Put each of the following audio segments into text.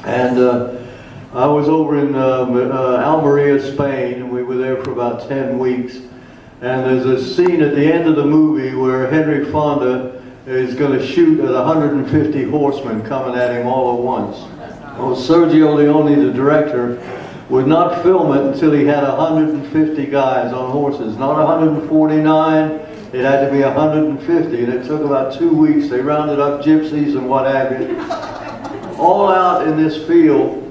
And I was over in Almeria, Spain, and we were there for about 10 weeks. And there's a scene at the end of the movie where Henry Fonda is going to shoot at 150 horsemen coming at him all at once. Well, Sergio Leone, the director, would not film it until he had 150 guys on horses. Not 149, it had to be 150. And it took about 2 weeks. They rounded up gypsies and what have you. All out in this field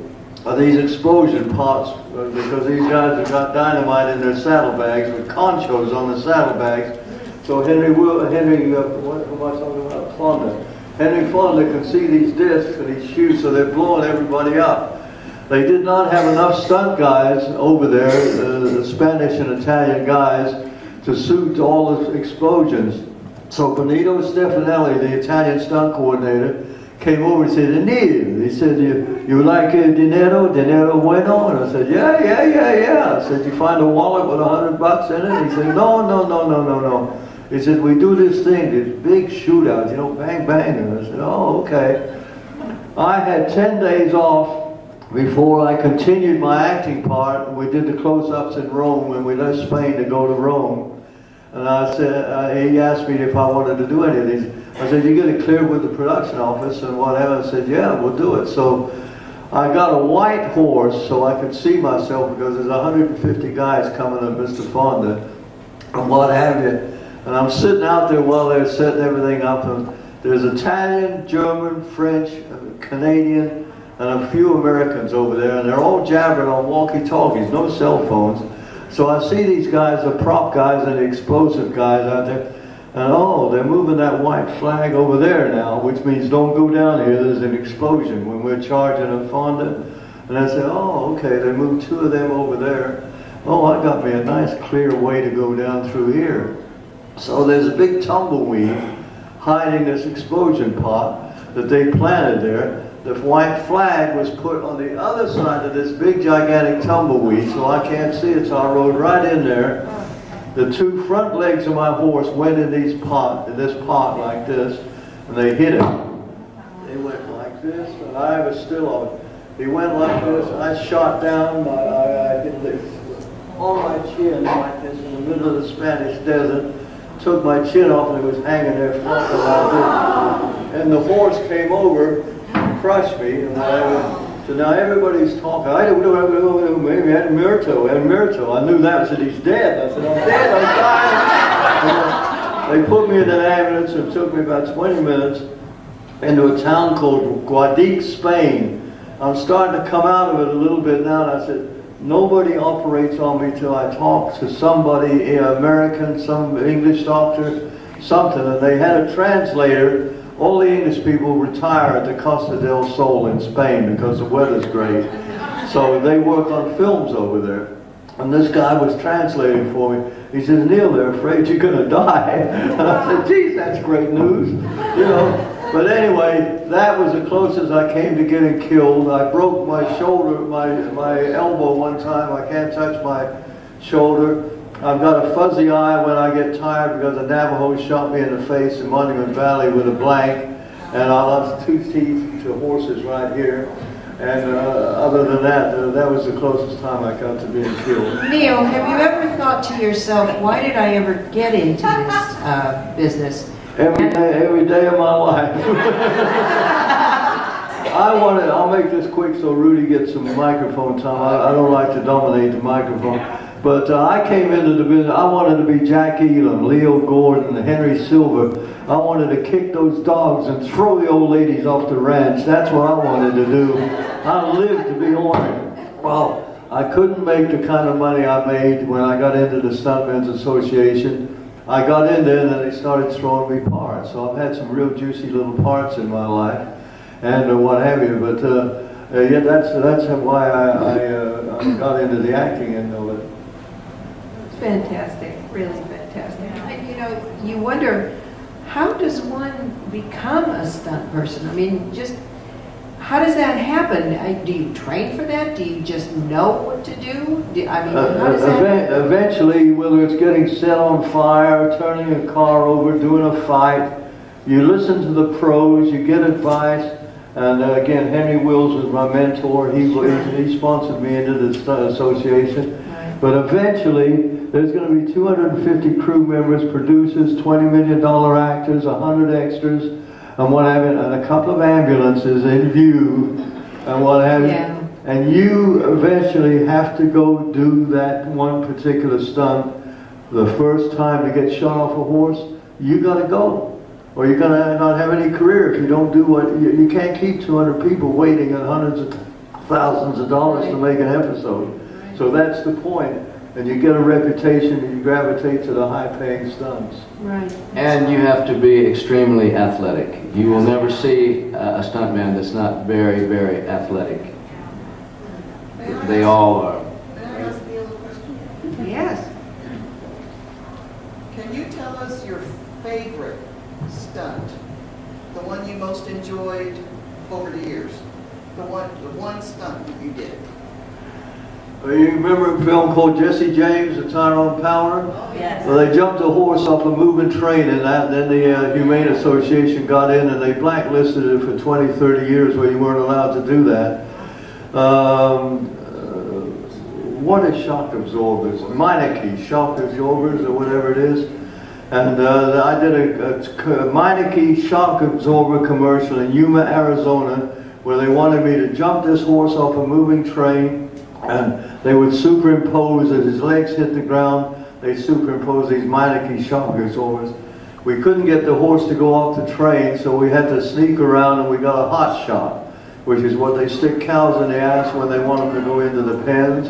are these explosion pots, because these guys have got dynamite in their saddlebags with conchos on the saddlebags. So Henry Fonda can see these discs and he shoots, so they're blowing everybody up. They did not have enough stunt guys over there, the Spanish and Italian guys, to suit all the explosions. So Benito Stefanelli, the Italian stunt coordinator, came over and said, Anil, he said, you like dinero bueno? And I said, yeah. I said, you find a wallet with $100 in it? He said, no. He said, we do this thing, this big shootout, you know, bang, bang. And I said, oh, okay. I had 10 days off before I continued my acting part. We did the close-ups in Rome when we left Spain to go to Rome. And I said, he asked me if I wanted to do any of these. I said, you get it cleared with the production office and whatever. I said, yeah, we'll do it. So I got a white horse so I could see myself, because there's 150 guys coming at Mr. Fonda and what have you. And I'm sitting out there while they're setting everything up. And there's Italian, German, French, Canadian, and a few Americans over there. And they're all jabbering on walkie-talkies, no cell phones. So I see these guys, the prop guys and the explosive guys out there. And oh, they're moving that white flag over there now, which means don't go down here, there's an explosion when we're charging a Fonda. And I said, oh, okay, they moved 2 of them over there. Oh, I got me a nice clear way to go down through here. So there's a big tumbleweed hiding this explosion pot that they planted there. The white flag was put on the other side of this big gigantic tumbleweed, so I can't see it, so I rode right in there. The 2 front legs of my horse went in this pot like this, and they hit him. They went like this, and I was still on it. He went like this, I shot down, I hit this on my chin like this in the middle of the Spanish desert, took my chin off and it was hanging there flopping like this. And the horse came over, crushed me, and so now everybody's talking. I don't know, maybe Myrto. I knew that. I said, he's dead. I said, I'm dead, I'm dying. They put me in an ambulance. It took me about 20 minutes into a town called Guadix, Spain. I'm starting to come out of it a little bit now, and I said, nobody operates on me till I talk to somebody, American, some English doctor, something. And they had a translator. All the English people retire at the Costa del Sol in Spain because the weather's great. So they work on films over there. And this guy was translating for me. He says, Neil, they're afraid you're going to die. And I said, geez, that's great news. You know. But anyway, that was the closest I came to getting killed. I broke my shoulder, my elbow one time. I can't touch my shoulder. I've got a fuzzy eye when I get tired because the Navajo shot me in the face in Monument Valley with a blank, and I lost 2 teeth to horses right here. And other than that, that was the closest time I got to being killed. Neil, have you ever thought to yourself, why did I ever get into this business? Every day of my life. I'll make this quick so Rudy gets some microphone time. I don't like to dominate the microphone. But I came into the business, I wanted to be Jack Elam, Leo Gordon, Henry Silver. I wanted to kick those dogs and throw the old ladies off the ranch. That's what I wanted to do. I lived to be honored. Well, I couldn't make the kind of money I made when I got into the Stuntmen's Association. I got in there and then they started throwing me parts. So I've had some real juicy little parts in my life and what have you. But yeah, that's why I got into the acting end of it. Fantastic, really fantastic. And you know, you wonder, how does one become a stunt person? I mean, just how does that happen? Do you train for that? Do you just know what to do? How does that happen? Eventually, whether it's getting set on fire, turning a car over, doing a fight, you listen to the pros, you get advice, And again, Henry Wills was my mentor. He sponsored me into this association. Right. But eventually, there's going to be 250 crew members, producers, $20 million actors, 100 extras, and what have you, and a couple of ambulances in view, and what have you. Yeah. And you eventually have to go do that one particular stunt. The first time to get shot off a horse, you got to go. Or you're going to not have any career if you don't do what, you can't keep 200 people waiting and hundreds of thousands of dollars to make an episode. Right. So that's the point. And you get a reputation and you gravitate to the high-paying stunts. Right. And you have to be extremely athletic. You will never see a stuntman that's not very, very athletic. They all are. May I ask Neil a question? Yes. Can you tell us your favorite stunt? The one you most enjoyed over the years? The one stunt that you did? You remember a film called Jesse James, The Tyrone Power? Yes. Well, they jumped a horse off a moving train and then the Humane Association got in and they blacklisted it for 20, 30 years where you weren't allowed to do that. What is shock absorbers? Meineke shock absorbers or whatever it is. And I did a Meineke shock absorber commercial in Yuma, Arizona, where they wanted me to jump this horse off a moving train, and they would superimpose, as his legs hit the ground, they superimpose these Meineke shock absorbers. We couldn't get the horse to go off the train, so we had to sneak around and we got a hot shot, which is what they stick cows in the ass when they want them to go into the pens.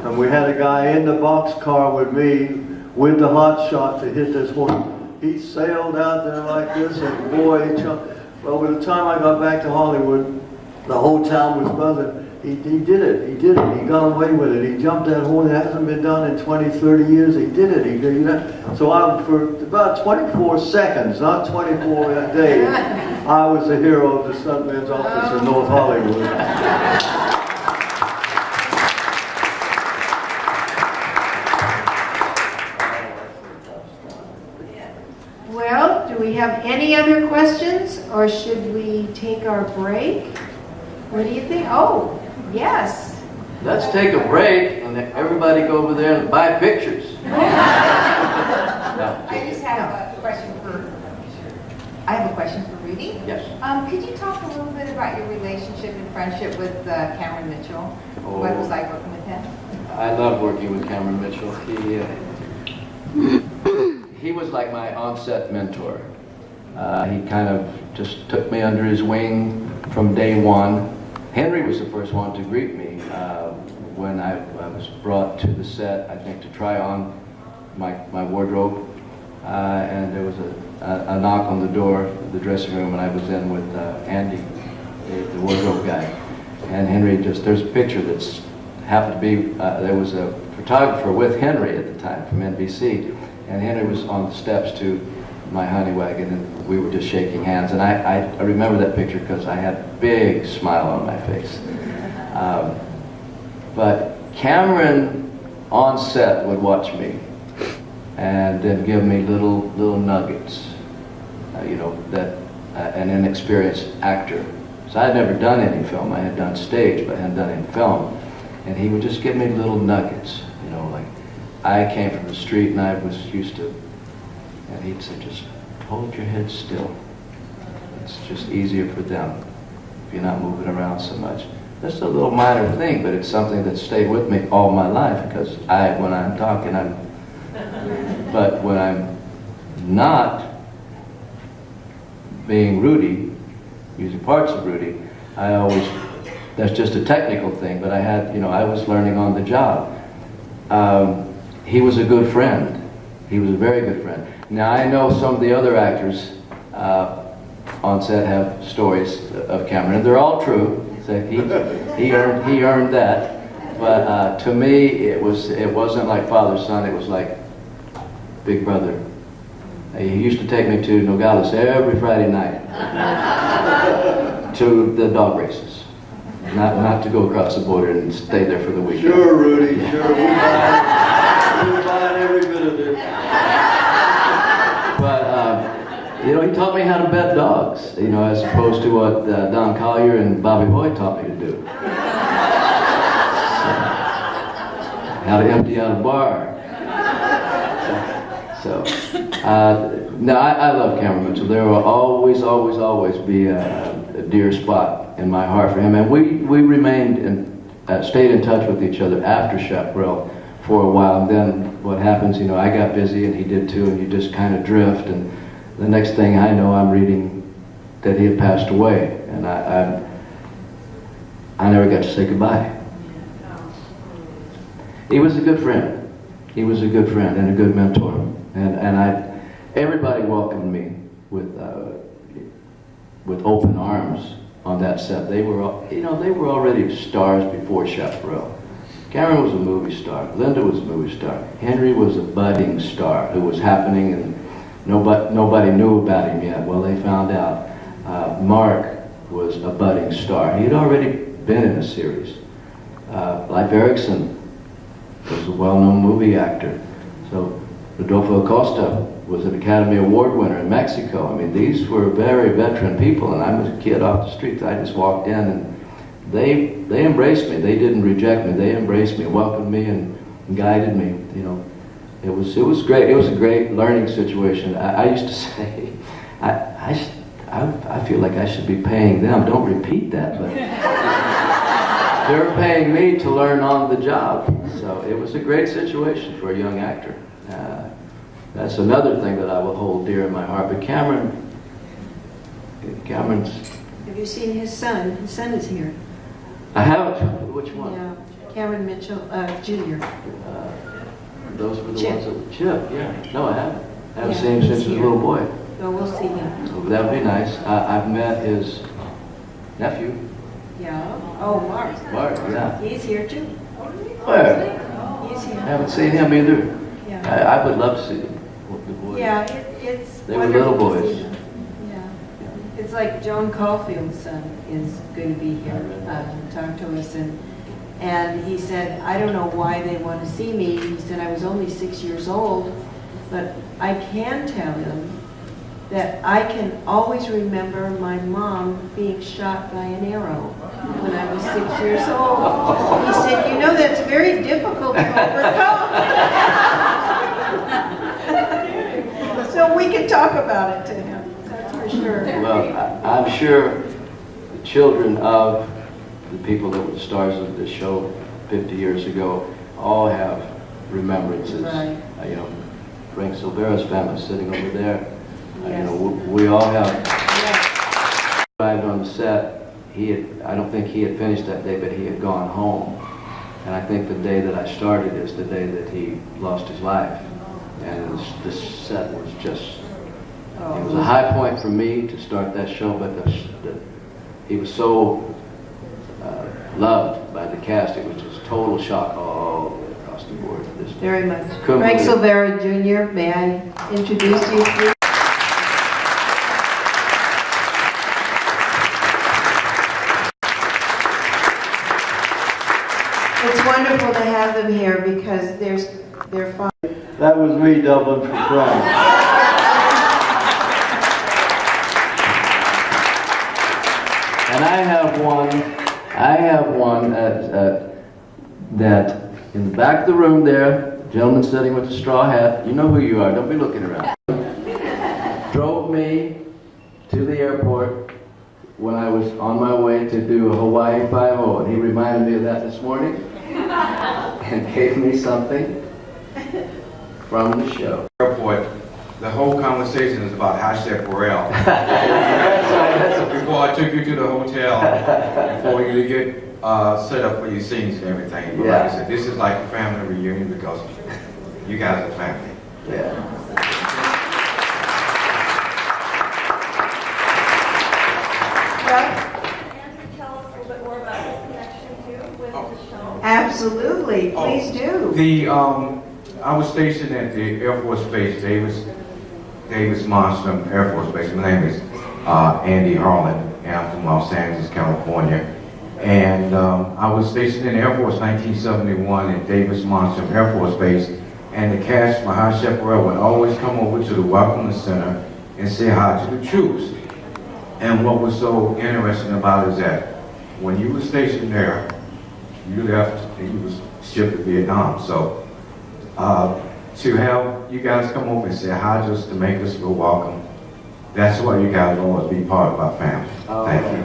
And we had a guy in the boxcar with me with the hot shot to hit this horse. He sailed out there like this, and boy, well, by the time I got back to Hollywood, the whole town was buzzing. He did it. He did it. He got away with it. He jumped that horse. It hasn't been done in 20, 30 years. He did it. He did it. So for about 24 seconds, not 24 days, I was the hero of the stuntman's office in North Hollywood. Well, do we have any other questions, or should we take our break? What do you think? Oh, yes. Let's take a break and everybody go over there and buy pictures. No, I just have a question for, I have a question for Rudy. yes. Could you talk a little bit about your relationship and friendship with Cameron Mitchell? What it was like working with him? I love working with Cameron Mitchell. He was like my on-set mentor. He kind of just took me under his wing from day one. Henry was the first one to greet me when I was brought to the set, I think, to try on my wardrobe. And there was a knock on the door of the dressing room, and I was in with Andy, the wardrobe guy. And Henry there's a picture that's happened to be, there was a photographer with Henry at the time from NBC, and Henry was on the steps to my honey wagon, and we were just shaking hands. And I remember that picture because I had a big smile on my face. But Cameron on set would watch me and then give me little nuggets, that an inexperienced actor. So I had never done any film. I had done stage, but I hadn't done any film. And he would just give me little nuggets, like I came from the street and I was used to, and he'd say, just hold your head still. It's just easier for them if you're not moving around so much. That's a little minor thing, but it's something that stayed with me all my life, because when I'm talking, but when I'm not being Rudy, using parts of Rudy, that's just a technical thing, but I was learning on the job. He was a good friend. He was a very good friend. Now, I know some of the other actors on set have stories of Cameron, and they're all true. So he earned that. But to me, it wasn't like father-son. It was like big brother. He used to take me to Nogales every Friday night to the dog races, not to go across the border and stay there for the weekend. Sure, Rudy, sure. We're buying every bit of this. But You know, he taught me how to bet dogs, you know, as opposed to what Don Collier and Bobby Hoy taught me to do. So, how to empty out a bar. So, no, I love Cameron Mitchell. There will always be a dear spot in my heart for him. And we remained stayed in touch with each other after Chaparral for a while. And then what happens, you know, I got busy and he did too, and you just kind of drift. And the next thing I know, I'm reading that he had passed away. And I never got to say goodbye. He was a good friend. He was a good friend and a good mentor. And everybody welcomed me with open arms on that set. They were, you know, they were already stars before Chaparral. Cameron was a movie star. Linda was a movie star. Henry was a budding star who was happening, and nobody knew about him yet. Well, they found out. Mark was a budding star. He had already been in a series. Leif Erikson was a well-known movie actor. So Rodolfo Acosta was an Academy Award winner in Mexico. I mean, these were very veteran people, and I was a kid off the street. I just walked in, and they embraced me. They didn't reject me. They embraced me, welcomed me, and guided me. You know, it was great. It was a great learning situation. I used to say, I feel like I should be paying them. Don't repeat that, but they're paying me to learn on the job. So it was a great situation for a young actor. That's another thing that I will hold dear in my heart. But Cameron's... Have you seen his son? His son is here. I haven't. Which one? Yeah, Cameron Mitchell, Jr. Those were the Chip. ones that... Chip, yeah. No, I haven't. I haven't Yeah, seen him he's since he was a here. little boy. Oh, we'll see him. So that would be nice. I've met his nephew, Yeah. Oh, Mark. Mark, yeah. He's here too. Where? He's I here. haven't seen him either. Yeah. I would love to see them. The boys. Yeah, it's They were wonderful little to boys. see them. Yeah. It's like Joan Caulfield's son is going to be here to talk to us, and he said, I don't know why they want to see me. He said, I was only 6 years old, but I can tell him that I can always remember my mom being shot by an arrow when I was 6 years old. He said, you know, that's very difficult to overcome. So we can talk about it to him, that's for sure. Well, I'm sure the children of the people that were the stars of this show 50 years ago all have remembrances. Right. You know, Frank Silvera's family sitting over there. You Yes. know, we all have. Arrived on the set. I don't think he had finished that day, but he had gone home. And I think the day that I started is the day that he lost his life. And this set was just, it was a high point for me to start that show, but he was so loved by the cast. It was just total shock all the way across the board. Just Very much. couldn't Frank believe it. Silvera Jr., may I introduce you, please? It's wonderful to have them here because they're fun. That was me doubling for Frank. And I have one that in the back of the room there, gentleman sitting with the straw hat, you know who you are, don't be looking around. Drove me to the airport when I was on my way to do a Hawaii 5-0, and he reminded me of that this morning and gave me something from the show. Airport, the whole conversation is about Chaparral. Before I took you to the hotel, before you get set up for your scenes and everything. But like I said, this is like a family reunion because you guys are family. Yeah. Tell us a little bit more about his connection too with the show. Absolutely, please do. I was stationed at the Air Force Base, Davis Monstrum Air Force Base. My name is Andy Harlan, and I'm from Los Angeles, California. And I was stationed in Air Force 1971 at Davis Monstrum Air Force Base. And the cast for Chaparral would always come over to the Welcome Center and say hi to the troops. And what was so interesting about it is that when you were stationed there, you left and you was shipped to Vietnam. So to have you guys come over and say hi just to make us feel welcome, that's why you guys always be part of our family. Thank you.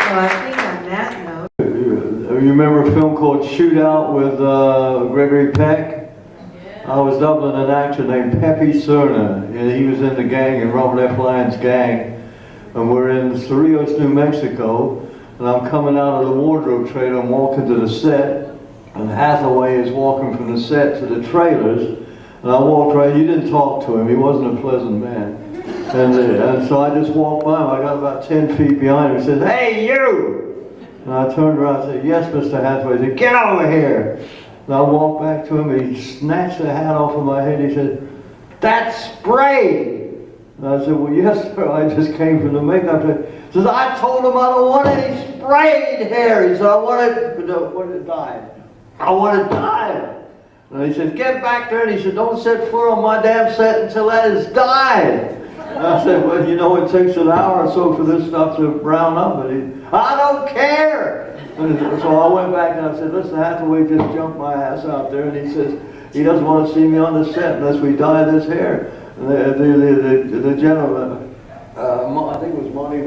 Well, I think on that note, You remember a film called Shootout with Gregory Peck? I was doubling an actor named Pepe Cerna. He was in the gang, in Robert F. Lyons' gang. And we're in Cerrillos, New Mexico. And I'm coming out of the wardrobe trailer. I'm walking to the set. And Hathaway is walking from the set to the trailers. And I walked right, you didn't talk to him. He wasn't a pleasant man. And so I just walked by him. I got about 10 feet behind him. He says, "Hey, you!" And I turned around and said, "Yes, Mr. Hathaway." He said, "Get over here." And I walked back to him, and he snatched the hat off of my head. He said, "That's sprayed." And I said, "Well, yes, sir. I just came from the makeup." He says, "I told him I don't want any sprayed hair." He said, "I want it dyed. I want it dyed." And he said, "Get back there." And he said, "Don't set foot on my damn set until that is dyed." And I said, "Well, you know, it takes an hour or so for this stuff to brown up." And he, "I don't care." And so I went back and I said, "Listen, Hathaway just jumped my ass out there." And he says, he doesn't want to see me on the set unless we dye this hair. And the gentleman, I think it was Monty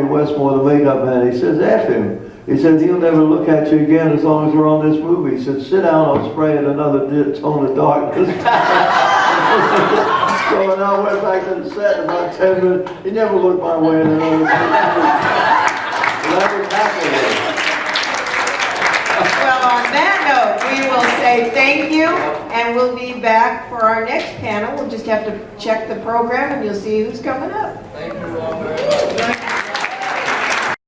Westmore, the makeup man, he says, "F him." He said, "He'll never look at you again as long as we're on this movie." He said, "Sit down, I'll spray it another tone of darkness." So I went back to the set in about 10 minutes. He never looked my way in another scene. That was happening. well, on that note, we will say thank you, and we'll be back for our next panel. We'll just have to check the program, and you'll see who's coming up. Thank you.